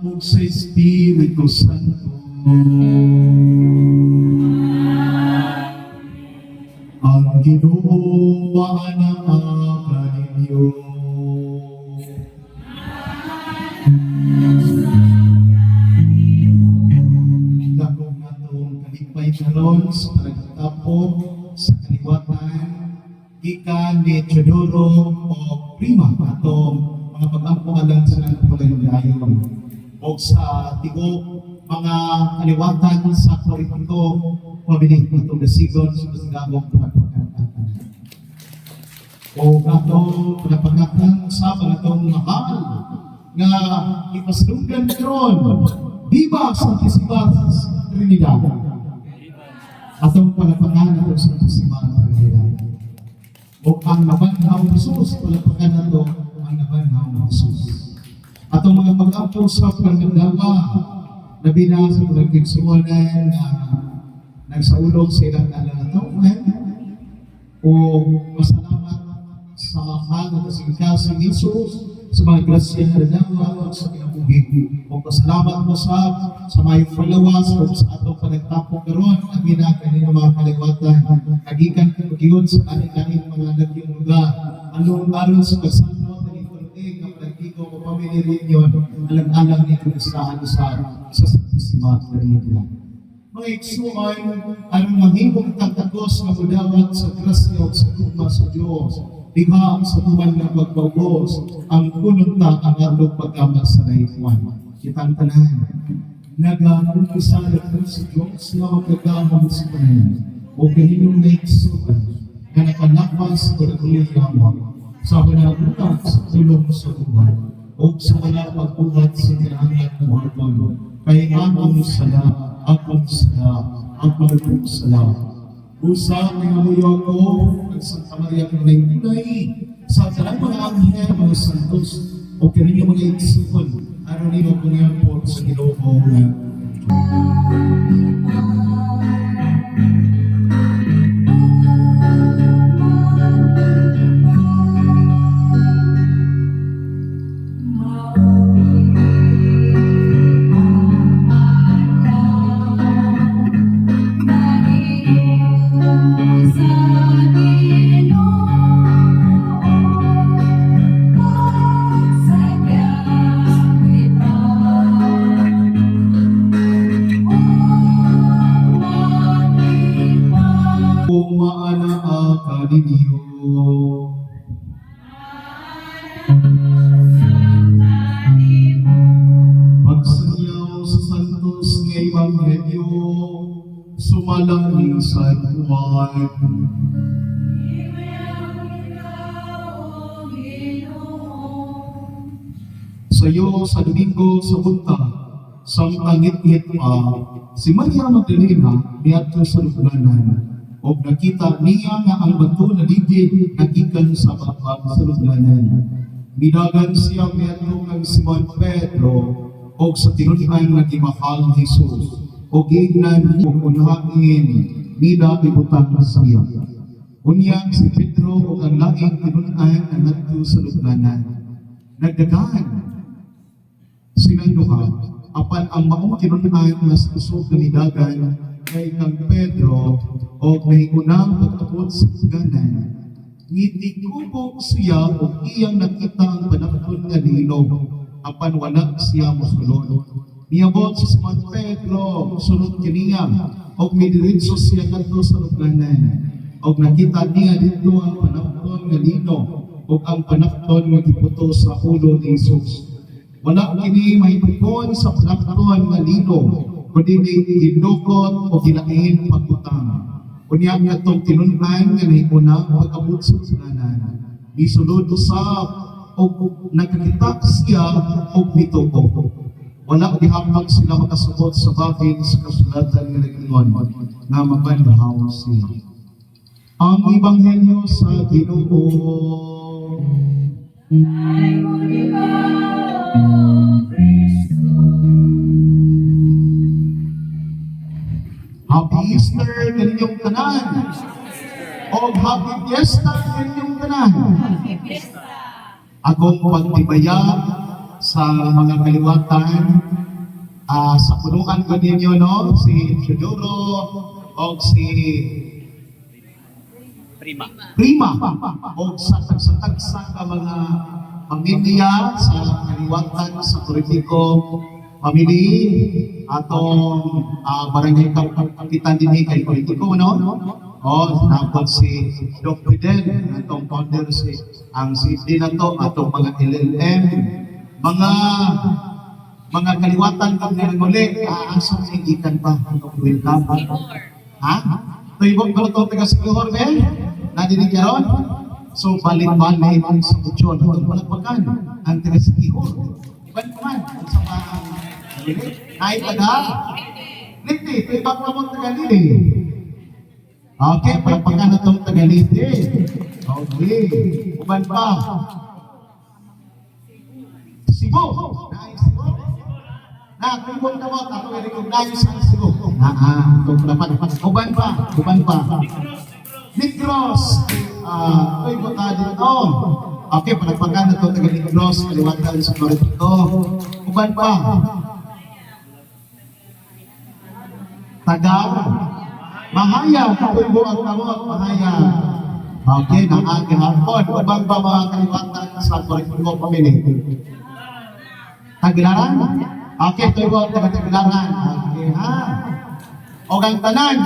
ug sa Espiritu Santo. Ang Ginoo anaa kaninyo. Dakong natong kalipay karon sa pagtapo sa kaliwatan ikan ni Teodoro o Prima atong mga pag-ampualan sa pagayunayon o sa tigo mga kaliwatan sa Korinto pabiling atong dasigon sa pasigabong pagpagkatan o atong pagpagkatan sa atong mahal nga ipaslugan karon Viva Santísimas Trinidad atong pagpagkatan atong Santísimas Trinidad o ang nabanhaw ng Jesus, palapakan na ito ang nabanhaw ng Jesus. At ang mga pag-apo sa pagdama na binasa ng nagkiksuwanan na nagsaulog sa ilang alangatauan o masalamat sa mahal na kasingkasing ni Jesus sa mga grasya na dawa sa pinamugig. O pasalamat mo sa may followers o sa atong panagtapong karon ang ginagaling ng mga kaliwatan. Nagikan kagiyon sa kaning mga naging lugar. Anong aron sa pagsanto na iturtig ang pagkigo o pamilya yun, alang-alang ni Kristahan sa Santísimas Trinidad. Mga iksuan, ang mahimong tagtagos na mudawat sa grasya o sa tuma sa Diyos. Diha sa tuman ng pagpagos, ang pununta ang arlog pagkamas sa naikuan. Kitang tanan, nag-umpisa na sa Diyos na magkagamang sa tanan o kaninong naiksuan na nakalapas o naguliyama sa panagutan sa tulong sa tuman o sa wala pagbuhat sa tinahangat ng hapon. Kaya among sala, akong sala, ang malagong sala. Usap ng amuyo ako ng Santa Maria Pinay sa talang mga anghel, mga santos, o kanilang mga iksipon, araw nilo kong yan po sa Ginoo na. Kaninyo. Pagsanyaw sa santos ng Ebanghelyo, sumalang sa Juan. Sa iyo sa Domingo sa bunta, sa tangit-ngit pa, si Maria Magdalena niadto sa lublanan. O nakita niya nga ang bato na ligid nagikan sa babag sa lublanan. Minagan siya medyo kang Simon Pedro o sa tinunian nga gimahal ni Jesus. O gignan niya o unhangin nila ibutang siya. Unyang si Pedro o ang laing tinunian na nagto sa lublanan. Nagdagaan silang duha apan ang maong tinunian na sa usog na nidagan kay kang Pedro o may unang pagkabot sa ganan. Ngitikubog siya o iyang nakita ang panahon nga lilo, apan wala siya mosulod. Niabot si Simon Pedro, sunod kaniya, o midiritso siya ngadto sa lublanan. O nakita niya dito ang panahon nga lilo, o ang panahon nga giputo sa ulo ni Jesus. Wala kini mahipon sa panahon nga lilo, kundi hinukot o gilain pagutang. Kunya nga itong tinunan nga nahipuna pag-abot sa sunanan. Isulod usap o nagkakita siya o mituko. Wala gihapag sila makasabot sa bagay sa kasulatan nga nag-ingon na mabanhaw siya. Ang Ebanghelyo sa Ginoo. Happy Easter kaninyong tanan. O Happy Fiesta kaninyong tanan. Akong pagtibaya sa mga kaliwatan, sa punuan ko ninyo, no? Si Chuduro o si Prima o sa tagsa ka mga pamilya sa kaliwatan, sa politiko, pamili, atong barangay kapitan din kay politiko, no? O, tapos si Doc Fidel, atong founder ang CD na to, atong mga LLM, mga kaliwatan kung nilanguli, aasang singitan pa, atong welcome. Ha? Tuibog ko ito, taga Sigihor, nadinig yaron? So, balik-balik sa kutsyon, atong palagpakan, ang taga Sigihor. Iban naman, ang sama ang ay taga Liti, ibang namang taga Liti. Okay, palagpakan na itong taga Liti. Okay, iban pa. Cebu. Kung mo, ako i-recognize ang Cebu. Itong dapat. Uban pa. Negros. Ito'y baka dito. Okay, palagpakan na ito, taga Negros, kaliwatan sa Florito. Uban pa. Taga Mahaya. Ito'y buang kamot, Mahaya. Okay, naagi hapon. Uban pa mga kaliwatan sa Florito, pamili. Taglaran? Okay, ito yung taga Taglaran. Okay, ha? O ang tanan,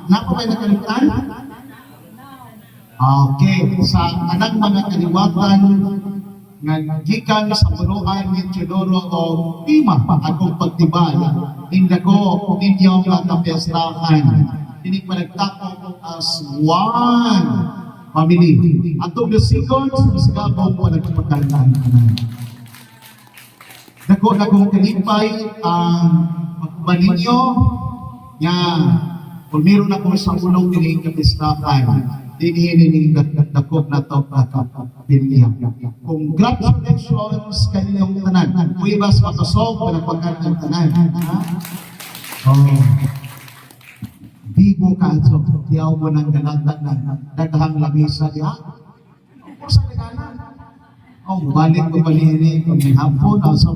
napo kayo nakalimutan? Okay, sa anang mga kaliwatan, nga gikan sa punuan ni Teodoro o Prima, akong pagtibay, hindi ko ninyong natapiestahan. Hindi pa nagtapos as one family. Atong the seconds, mas gabong mo nagpagkandaan ka na. Dako kalipay ang pagkuban ninyo nga kung meron ako sa ulong niling kapistahan, dinihinin dako na ito kapilya. Congratulations kanyang tanan. Kuibas matusog, pinagpagkat ng tanan. Bibo ka, so tiyaw mo ng galatan na daghang lamisa diha. O sa naganan? Balik ko palihini kung may hapon, sa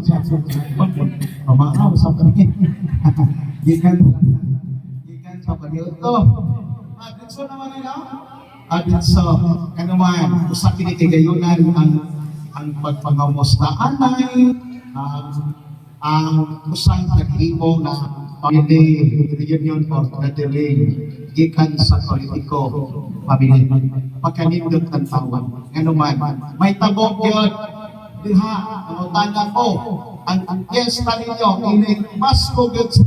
pamakaw sa paligid. Gikan sa paligid ito. Adinso naman nila. Adinso, kanuman, usap kinikigayunan ang pagpangamustaan ay ang usang nag-imo na family reunion or gathering gikan sa politiko pamilya pagkanindot ng tawag nganuman may tabok yun diha ang tanda ko ang fiesta ninyo Pasko yun sa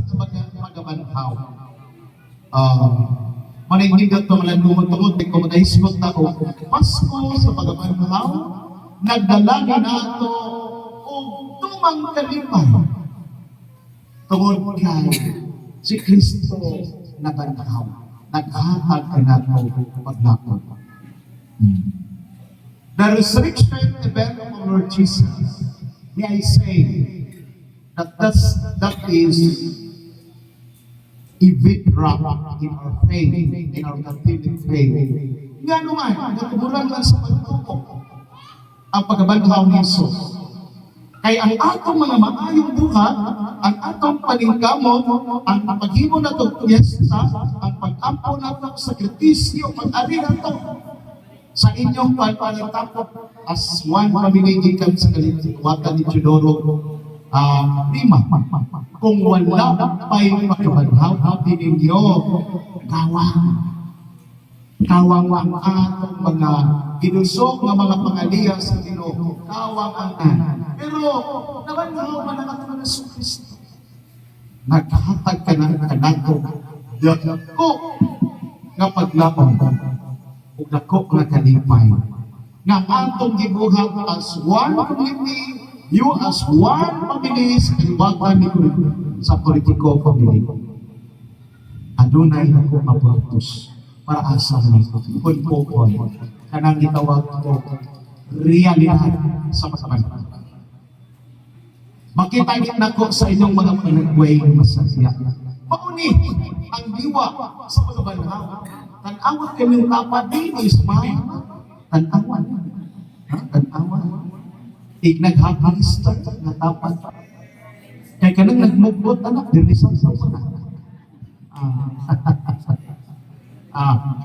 magabanhaw manindot to malandumot-tumot ko magahisgot na ko Pasko sa magabanhaw nagdalagi na ito o tumang kalipay tungod kay si Kristo nabanhaw, naghatag ka na ito paglapot. The resurrection event of our Lord Jesus, may I say that is a big rock in our faith, in our continuing faith. Nga naman, natuburan lang sa pagtuko ang pagkabanhaw ni Jesus. Kaya ang atong mga maayong buhat, ang atong paningkamot, ang paghimo na itong piyesta, ang pag-ampo na itong sakritisyo, pag-ari na ito sa inyong panalitapot as one family gikan sa kaliwatan ni Teodoro Prima. Kung wala pa'y pagkabanhaw, din ninyo kawang ang atong mga ginusok ng mga pangaliya sa Ginoo. Kawang ang pero naman man ang atong Hesus Kristo. Naghatag ka na kanato. Dako nga paglapon ug dako nga kalipay. Nga atong gibuhat as one community, you as one family sa kaliwatan ni Kristo sa politiko family. Adunay ako maputos para asa ni pun kanang gitawag ko realidad sa kasabayan. Makita niyo na ko sa inyong mga panagway ng masasya. Mauni ang diwa sa pagbanhaw. Tan-awan kanyang tapad din is mine. Tan-awan. Naghapis na tapat. Kaya ka nang nagmugbot, anak, dirisan sa na.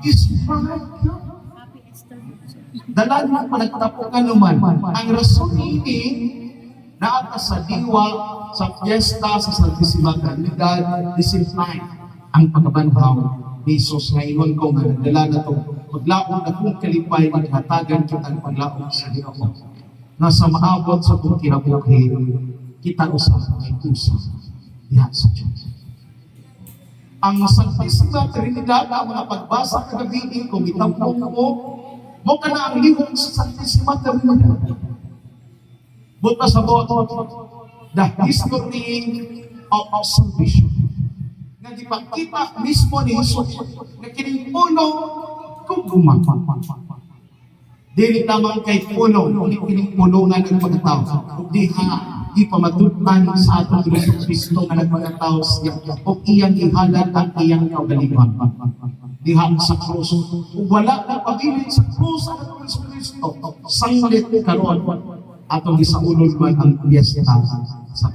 Is right. Dalan mo panagtapo ka naman. Ang rason ini, naata sa diwa, sa fiesta, sa Santisima Trinidad, disipline ang pagkabanhaw ni Jesus ngayon ko nga nagdala na ito. Maglaong na kung kalipay, maghatagan kita ng paglaong sa Ginoo. Nasa maabot sa kong kinabuhi, kita usap ay usap. Yan sa Diyos. Ang Santisima Trinidad, ang mga pagbasa kagabi, kung itampong mo ka na ang lihong sa Santisima Trinidad. Buta sa boto, the history of salvation. Nga ipakita mismo ni Jesus na kinipuno kung gumapa. Dili lamang kay puno, kundi kinipulungan ng pagkatao. Kundi di pamatutan sa atong Kristo nga nagpagkatao siya o iyang ihalad ang iyang kaugalingon. Diha sa krus. Kung wala na pabilin sa krus ang atong Kristo, sanglit karon atong isaulod man ang piyesta sa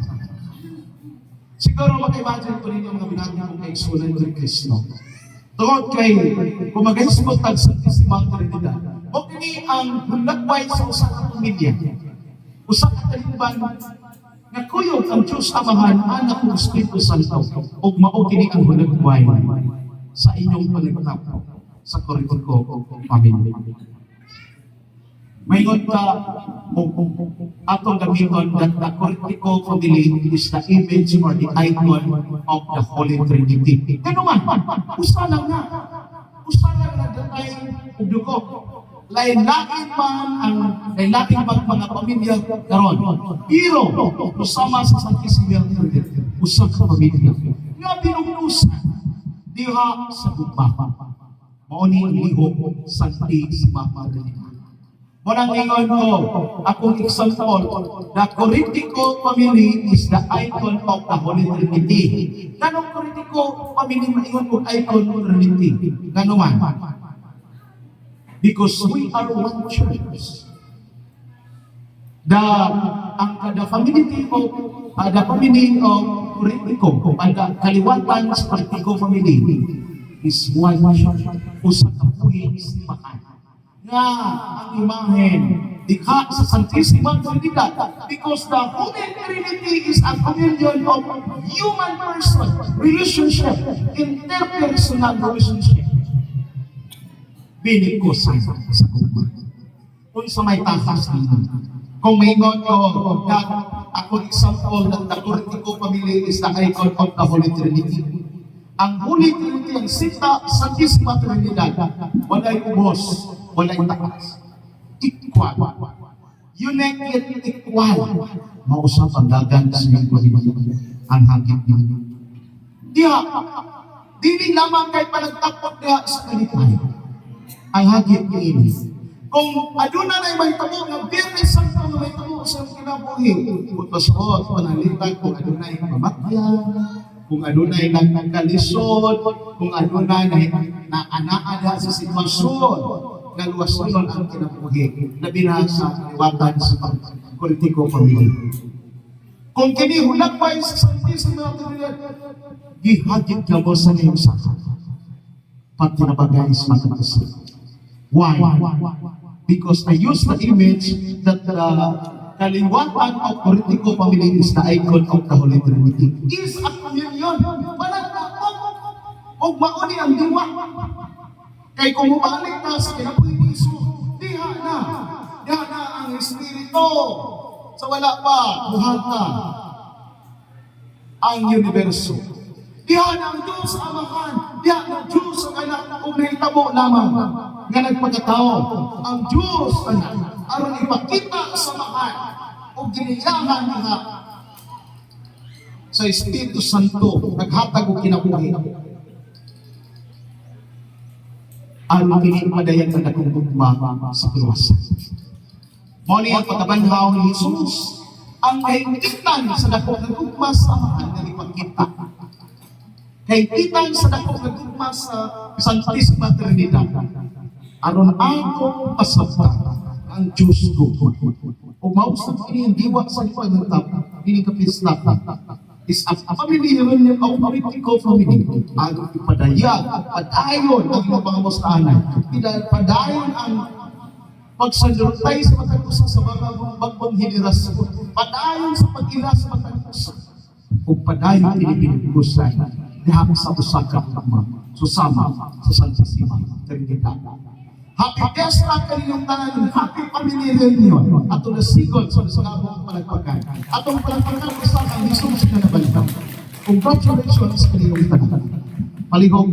siguro mag-imagine po ninyo mga binati kung kay sunan ng Kristo. Tungod kay kumagahismot ang Santisima Trinidad, o kini ang hulagway sa usa ka pamilya. Usa ka talingban nga kuyog ang Diyos Amahan, Anak ug Espiritu Santo, ug mao kini ang hulagway sa inyong panagtapo sa Korinto pamilya. Mayon ka atong gamiton that the Korinto family is the image or the icon of the Holy Trinity. Kano man, usa lang na datay ug dugo. Lain-lain man mga pamilya karon. Pero usama sa Santisima Trinity, usa ka pamilya. Nga binugnusan diha sa gugma. Mao ni ang lihok Santisima Trinity. Munang ingon ko, akong example, the Korinto family is the icon of the Holy Trinity. Ganong Korinto family maingon ko icon of Trinity? Gano man? Because we are one church. The family of Korinto, ang kaliwatan sa Korinto family is one church. Usa ka puhi sipahan. Nga ang imahen dikha sa Santisima Trinidad because the Holy Trinity is a communion of human person relationship, interpersonal relationship. Binig ko sa gugma. Kung sa may takas dito. Kung may ingon ko, ako example ng the Korinto family is the icon of the Holy Trinity. Ang Holy Trinity, ang Santisima Trinidad, walay ubos, walay takas. Equal. Unique yet equal. Mausap ang dagan sa iyong pamilya. Ang hagit niyo. Dili lamang kay panagtapot niya sa kalipay. Ang hagit niyo ini. Kung aduna na may tabo, ng Biyernes Santo na may tabo sa kinabuhi, utos-ot, panalitan kung aduna ay pamatyan, kung adunay nagkalisod, kung adunay na anaada sa sitwasyon, na luwason ang kinabuhi, na binasa kaliwatan sa Korinto family. Kung kini hulagpay sa Santisima Trinidad, gihagit ka mo sa niyong saka. Pag kinabagay sa magkakasal. Why? Because I use the image that kaliwatan of Korinto family is the icon of the Holy Trinity. Is a communion. Managtapok. O mauni ang diwa. Kay kung umalik na sa kinabuhi ni Isu, diha na ang Espiritu. Sa wala pa, buhata ang universo. Diha na ang Diyos Amahan. Diha na ang Diyos ang anak kung nahitabo lamang nga nagpagkatao. Ang Diyos anak aron ipakita sa mahal o giniyahan niya sa Espiritu Santo naghatag og kinabuhi. Ang pinipadayan na nagkugma sa kruwas. Mao ni ang pagkabanhaw ni Jesus ang kahigitan sa nagkugma sa mahal na ipakita. Kahigitan sa nagkugma sa Santisima Trinidad aron ako pasabta ang Diyos ko. O mausap ini yung diwa sa pagkatap, ini kapista is a family reunion of political family. Ang ipadayag, padayon ang mga mustahanay. Padayon ang pagsalutay sa matag usa sa mga bagbang henerasyon. Padayon sa pag-ilas sa matag usa. O padayon pinipinigusan dahil sa usakang tama. Susama sa Santisima Trinidad. Happy Fiesta kaninyong tanan, happy family reunion. Ato na sigol sa sabong palagpagan. Atong palagpagan sa ang Jesus na nabalikan. Congratulations kaninyong tanan. Paligong